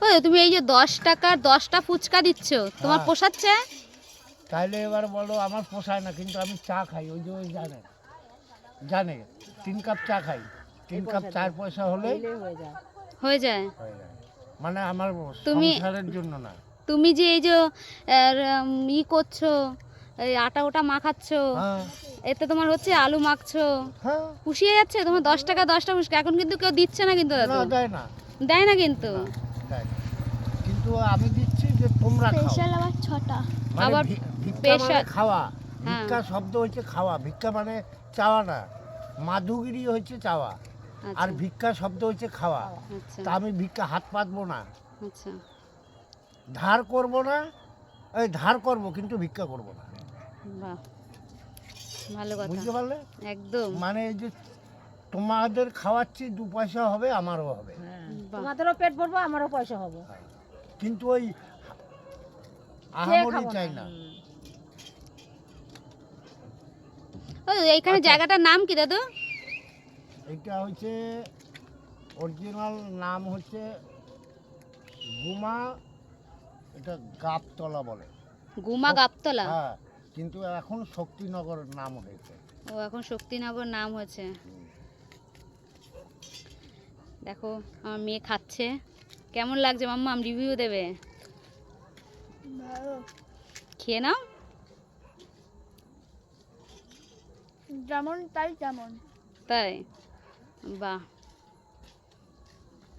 ওই তুমি এই যে 10 টাকার 10টা ফুচকা দিচ্ছ, তোমার হ্যাঁ। পোষাচ্ছে? তাইলে এবার বলো আমার পোষায় না, কিন্তু আমি চা খাই, ওই যে ওই জানে জানে 3 কাপ চা খাই, 3 কাপ 4 পয়সা হলেই হয়ে যায়। হয়ে যায়। মানে আমার তুমি সংসারের জন্য না। তুমি যে এই যে করছো, এই আটা ওটা মাখাচ্ছ, হ্যাঁ এতে তোমার হচ্ছে আলু মাখছো, হ্যাঁ। পুষিয়ে যাচ্ছে তোমার 10 টাকা 10টা ফুচকা। এখন কিন্তু কেউ দিচ্ছে না কিন্তু না দাদু, দেয় না, দেয় না কিন্তু। না দেয় না। কিন্তু আমি দিচ্ছি যে তোমরা খাও। স্পেশাল আবার 6টা। মানে আবার ভিক্ষা মানে স্পেশাল। খাওয়া। হ্যাঁ। ভিক্ষা শব্দ হচ্ছে খাওয়া, ভিক্ষা মানে চাওয়া না। মাধুগিরি হচ্ছে চাওয়া, আর আচ্ছা ভিক্ষা শব্দ হচ্ছে খাওয়া। আচ্ছা তা আমি ভিক্ষা হাত পাতবো না, আচ্ছা। ধার করব না, এই ধার করব কিন্তু ভিক্ষা করব না। বাহ, ভালো কথা। বুঝতে পারলে? একদম। মানে এই যে তোমাদের খাওয়াচ্ছি 2 পয়সা হবে, আমারও হবে। বাহ। তোমাদেরও পেট ভরবো, আমারও পয়সা হবে। কিন্তু ওই আহামরি চাই না। ও, এইখানে আচ্ছা। জায়গাটার নাম কি দাদু? এটা হচ্ছে অরিজিনাল নাম হচ্ছে গুমা, এটা গাবতলা বলে। গুমা গাবতলা। হ্যাঁ, কিন্তু এখন শক্তিনগর নাম হয়েছে। ও, এখন শক্তিনগর নাম হয়েছে। দেখো আমার মেয়ে খাচ্ছে, কেমন লাগছে মাম্মা? রিভিউ দেবে, ভালো। খেয়ে নাও। যেমন তাই তেমন। তাই? বাহ।